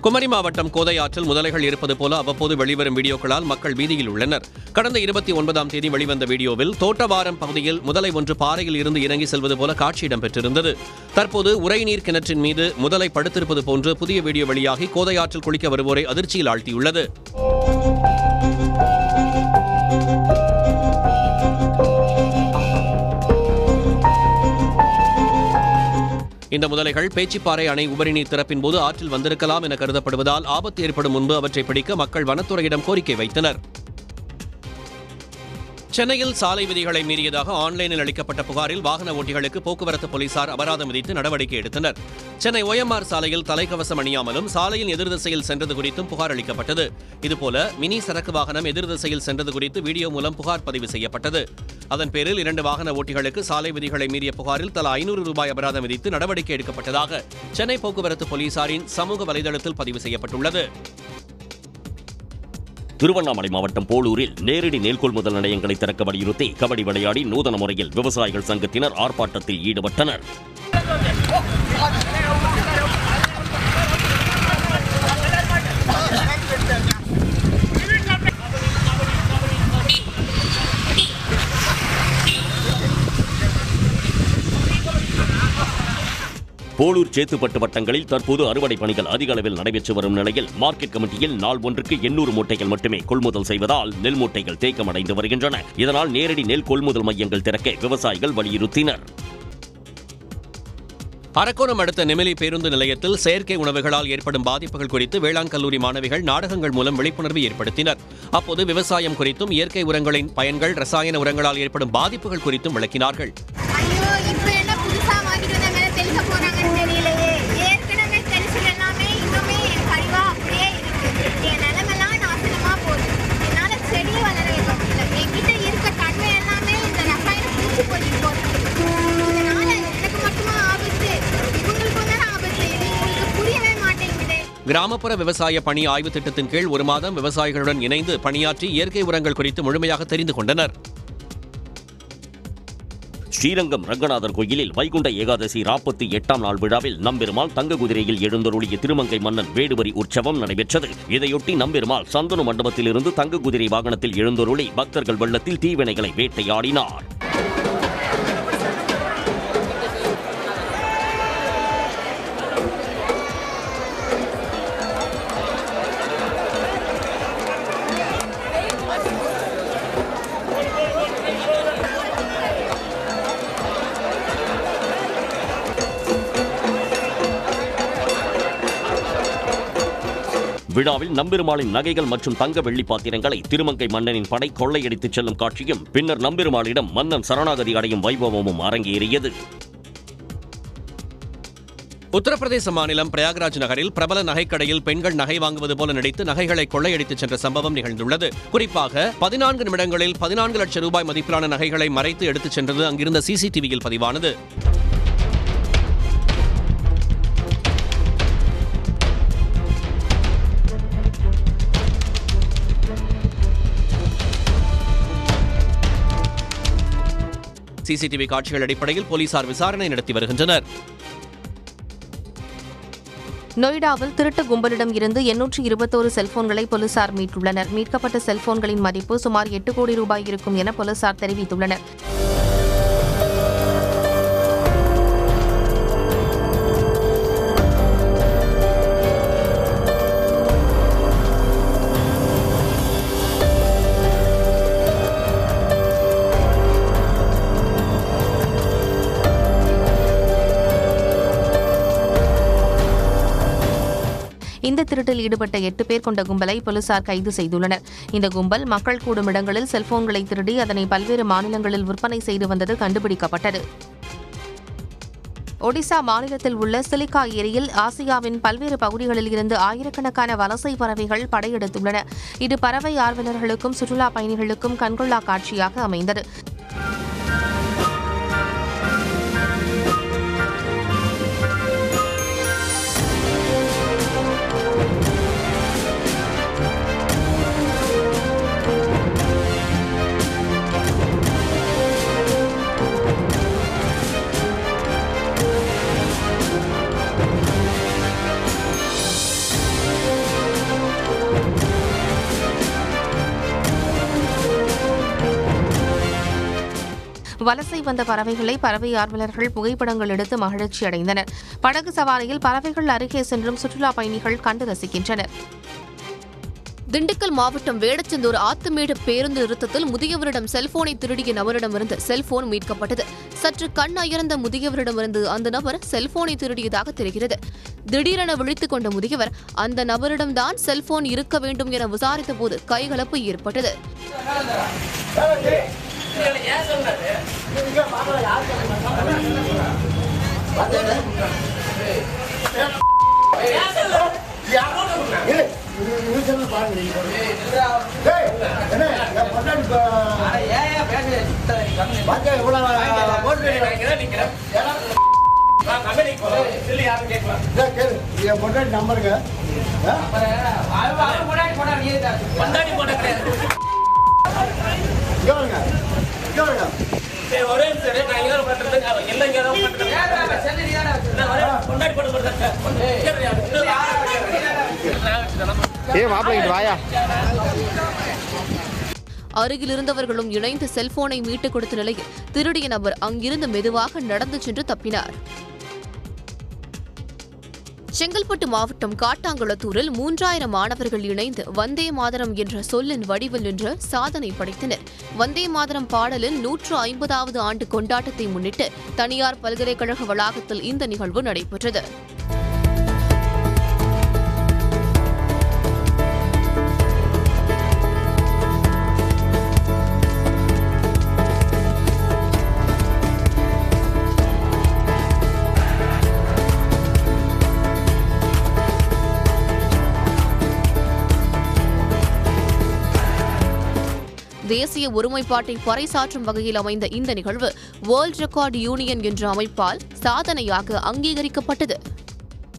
குமரி மாவட்டம் கோதை ஆற்றில் முதலைகள் இருப்பது போல அவ்வப்போது வெளிவரும் வீடியோக்களால் மக்கள் வீதியில் உள்ளனர். கடந்த 29ஆம் தேதி வெளிவந்த வீடியோவில் தோட்டவாரம் பகுதியில் முதலை ஒன்று பாறையில் இருந்து இறங்கி செல்வது போல காட்சி இடம்பெற்றிருந்தது. தற்போது உறைநீர் கிணற்றின் மீது முதலை படுத்திருப்பது போன்று புதிய வீடியோ வெளியாகி கோதை ஆற்றில் குளிக்க வருவோரை அதிர்ச்சியில் ஆழ்த்தியுள்ளது. இந்த முதலைகள் பேச்சிப்பாறை அணை உபரிநீர் திறப்பின் போது ஆற்றில் வந்திருக்கலாம் என கருதப்படுவதால் ஆபத்து ஏற்படும் முன்பு அவற்றை பிடிக்க மக்கள் வனத்துறையிடம் கோரிக்கை வைத்தனர். சென்னையில் சாலை விதிகளை மீறியதாக ஆன்லைனில் அளிக்கப்பட்ட புகாரில் வாகன ஓட்டிகளுக்கு போக்குவரத்து போலீசார் அபராதம் விதித்து நடவடிக்கை எடுத்தனர். சென்னை OMR சாலையில் தலைக்கவசம் அணியாமலும் சாலையின் எதிர்திசையில் சென்றது குறித்தும் புகார் அளிக்கப்பட்டது. இதுபோல மினி சரக்கு வாகனம் எதிர்திசையில் சென்றது குறித்து வீடியோ மூலம் புகார் பதிவு செய்யப்பட்டது. அதன் பேரில் 2 வாகன ஓட்டிகளுக்கு சாலை விதிகளை மீறிய புகாரில் தலா 500 ரூபாய் அபராதம் விதித்து நடவடிக்கை எடுக்கப்பட்டதாக சென்னை போக்குவரத்து போலீசாரின் சமூக வலைதளத்தில் பதிவு செய்யப்பட்டுள்ளது. திருவண்ணாமலை மாவட்டம் போலூரில் நேரடி நெல் கொள்முதல் நிலையங்களை திறக்க வலியுறுத்தி கபடி விளையாடி நூதன முறையில் விவசாயிகள் சங்கத்தினர் ஆர்ப்பாட்டத்தில் ஈடுபட்டனர். போலூர் சேத்துப்பட்டு வட்டங்களில் தற்போது அறுவடை பணிகள் அதிக அளவில் நடைபெற்று வரும் நிலையில் மார்க்கெட் கமிட்டியில் நாள் ஒன்றுக்கு 800 மூட்டைகள் மட்டுமே கொள்முதல் செய்வதால் நெல் மூட்டைகள் தேக்கமடைந்து வருகின்றன. இதனால் நேரடி நெல் கொள்முதல் மையங்கள் திறக்க விவசாயிகள் வலியுறுத்தினர். அரக்கோணம் அடுத்த நெமிலி பேருந்து நிலையத்தில் செயற்கை உணவுகளால் ஏற்படும் பாதிப்புகள் குறித்து வேளாண் கல்லூரி மாணவிகள் நாடகங்கள் மூலம் விழிப்புணர்வு ஏற்படுத்தினர். அப்போது விவசாயம் குறித்தும் இயற்கை உரங்களின் பயன்கள், ரசாயன உரங்களால் ஏற்படும் பாதிப்புகள் குறித்தும் விளக்கினார்கள். கிராமப்புற விவசாய பணி ஆய்வு திட்டத்தின் கீழ் 1 மாதம் விவசாயிகளுடன் இணைந்து பணியாற்றி இயற்கை உரங்கள் குறித்து முழுமையாக தெரிந்து கொண்டனர். ஸ்ரீரங்கம் ரங்கநாதர் கோயிலில் வைகுண்ட ஏகாதசி 48ஆம் நாள் விழாவில் நம்பெருமாள் தங்க குதிரையில் எழுந்தருளிய திருமங்கை மன்னன் வேடுவரி உற்சவம் நடைபெற்றது. இதையொட்டி நம்பெருமாள் சந்தனு மண்டபத்திலிருந்து தங்க குதிரை வாகனத்தில் எழுந்தருளி பக்தர்கள் வெள்ளத்தில் தீவினைகளை வேட்டையாடினார். விழாவில் நம்பெருமாளின் நகைகள் மற்றும் தங்க வெள்ளி பாத்திரங்களை திருமங்கை மன்னனின் படை கொள்ளையடித்துச் செல்லும் காட்சியும் பின்னர் நம்பெருமாளிடம் மன்னன் சரணாகதி அடையும் வைபவமும் அரங்கேறியது. உத்தரப்பிரதேச மாநிலம் பிரயாக்ராஜ் நகரில் பிரபல நகைக்கடையில் பெண்கள் நகை வாங்குவது போல நடித்து நகைகளை கொள்ளையடித்துச் சென்ற சம்பவம் நிகழ்ந்துள்ளது. குறிப்பாக 14 நிமிடங்களில் 14 லட்சம் ரூபாய் மதிப்பிலான நகைகளை மறைத்து எடுத்துச் சென்றது அங்கிருந்த CCTVயில் பதிவானது. CCTV காட்சிகள் அடிப்படையில் போலீசார் விசாரணை நடத்தி வருகின்றனர். நொய்டாவில் திருட்டு கும்பலிடம் இருந்து 821 செல்போன்களை போலீசார் மீட்டுள்ளனர். மீட்கப்பட்ட செல்போன்களின் மதிப்பு சுமார் 8 கோடி ரூபாய் இருக்கும் என போலீசார் தெரிவித்துள்ளனர். இந்த திருட்டில் ஈடுபட்ட 8 பேர் கொண்ட கும்பலை போலீசார் கைது செய்துள்ளனர். இந்த கும்பல் மக்கள் கூடும் இடங்களில் செல்போன்களை திருடி அதனை பல்வேறு மாநிலங்களில் விற்பனை செய்து வந்தது கண்டுபிடிக்கப்பட்டது. ஒடிசா மாநிலத்தில் உள்ள சிலிகா ஏரியில் ஆசியாவின் பல்வேறு பகுதிகளில் இருந்து ஆயிரக்கணக்கான வலசை பறவைகள் படையெடுத்துள்ளன. இது பறவை ஆர்வலர்களுக்கும் சுற்றுலா பயணிகளுக்கும் கண்கொள்ளா காட்சியாக அமைந்தது. வலசை வந்த பறவைகளை பறவை ஆர்வலர்கள் புகைப்படங்கள் எடுத்து மகிழ்ச்சி அடைந்தனர். படகு சவாரியில் பறவைகள் அருகே சென்றும் சுற்றுலா பயணிகள் கண்டு ரசிக்கின்றனர். திண்டுக்கல் மாவட்டம் வேடச்சந்தூர் ஆத்துமேடு பேருந்து நிறுத்தத்தில் முதியவரிடம் செல்போனை திருடிய நபரிடமிருந்து செல்போன் மீட்கப்பட்டது. சற்று கண் அயர்ந்த முதியவரிடமிருந்து அந்த நபர் செல்போனை திருடியதாக தெரிகிறது. திடீரென விழித்துக் கொண்ட முதியவர் அந்த நபரிடம்தான் செல்போன் இருக்க வேண்டும் என விசாரித்த போது கைகலப்பு ஏற்பட்டது. அருகில் இருந்தவர்களும் இணைந்து செல்போனை மீட்டுக் கொடுத்த நிலையில் திருடிய நபர் அங்கிருந்து மெதுவாக நடந்து சென்று தப்பினார். செங்கல்பட்டு மாவட்டம் காட்டாங்குளத்தூரில் 3000 மாணவர்கள் இணைந்து வந்தே மாதரம் என்ற சொல்லின் வடிவில் நின்று சாதனை படைத்தனர். வந்தே மாதரம் பாடலின் 150வது ஆண்டு கொண்டாட்டத்தை முன்னிட்டு தனியார் பல்கலைக்கழக வளாகத்தில் இந்த நிகழ்வு நடைபெற்றது. தேசிய ஒருமைப்பாட்டை பறைசாற்றும் வகையில் அமைந்த இந்த நிகழ்வு வேர்ல்ட் ரெக்கார்ட் யூனியன் என்ற அமைப்பால் சாதனையாக அங்கீகரிக்கப்பட்டது.